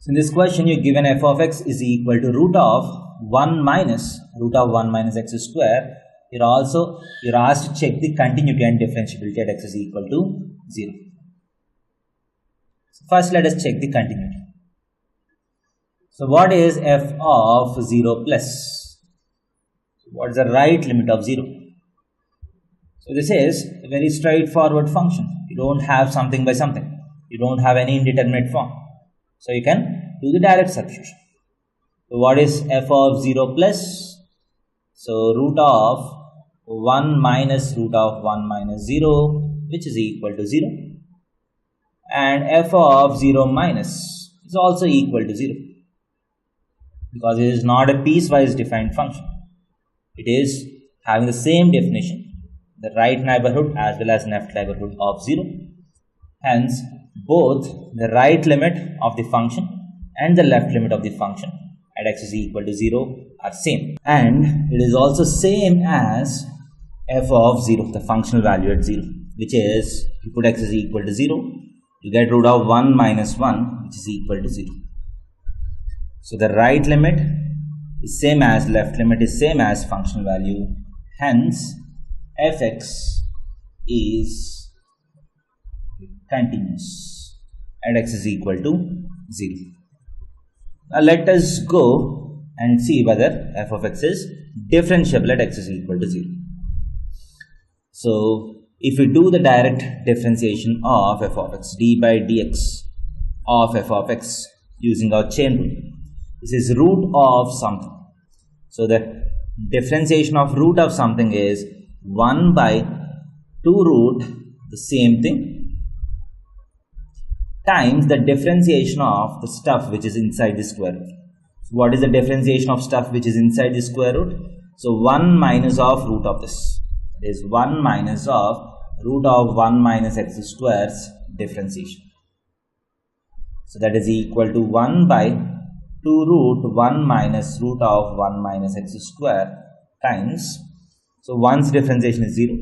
So in this question, you're given f of x is equal to root of 1 minus x square. You're asked to check the continuity and differentiability at x is equal to 0. So first let us check the continuity. So what is f of 0 plus? What is the right limit of 0? So this is a very straightforward function. You don't have something by something. You don't have any indeterminate form. So you can do the direct substitution. So what is f of 0 plus? So root of 1 minus root of 1 minus 0, which is equal to 0. And f of 0 minus is also equal to 0. Because it is not a piecewise defined function. It is having the same definition, the right neighborhood as well as left neighborhood of 0. Hence, both the right limit of the function and the left limit of the function at x is equal to 0 are same. And it is also same as f of 0, the functional value at 0, which is, you put x is equal to 0, you get root of 1 minus 1, which is equal to 0. So the right limit is same as left limit is same as functional value. Hence, fx is continuous at x is equal to 0. Now let us go and see whether f of x is differentiable at x is equal to 0. So if we do the direct differentiation of f of x, d by dx of f of x using our chain rule, this is root of something. So the differentiation of root of something is 1 by 2 root the same thing times the differentiation of the stuff which is inside the square root. So what is the differentiation of stuff which is inside the square root? So 1 minus of root of this. It is 1 minus of root of 1 minus x square's differentiation. So that is equal to 1 by 2 root 1 minus root of 1 minus x square times, so 1's differentiation is 0,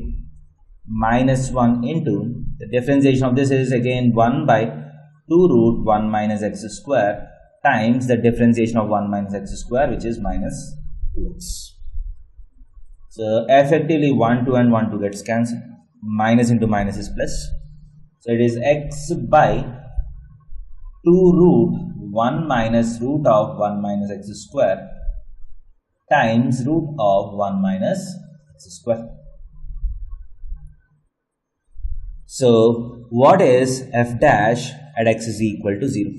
minus 1 into, the differentiation of this is again 1 by 2 root 1 minus x square times the differentiation of 1 minus x square, which is minus 2x. So effectively 1, 2 and 1, 2 gets cancelled. Minus into minus is plus. So it is x by 2 root 1 minus root of 1 minus x square times root of 1 minus x square. So what is f dash at x is equal to 0?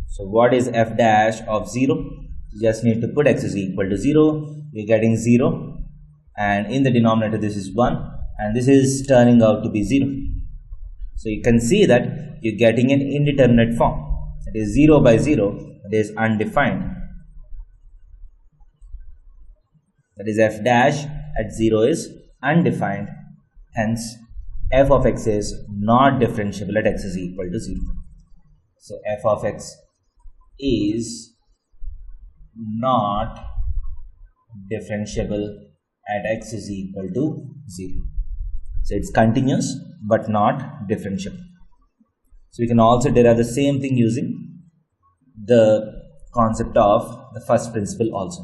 So what is f dash of 0? You just need to put x is equal to 0. You're getting 0. And in the denominator this is 1. And this is turning out to be 0. So you can see that you're getting an indeterminate form. It is 0 by 0. It is undefined. That is f dash at 0 is undefined. Hence, f of x is not differentiable at x is equal to 0. So f of x is not differentiable at x is equal to 0. So it's continuous but not differentiable. So we can also derive the same thing using the concept of the first principle also.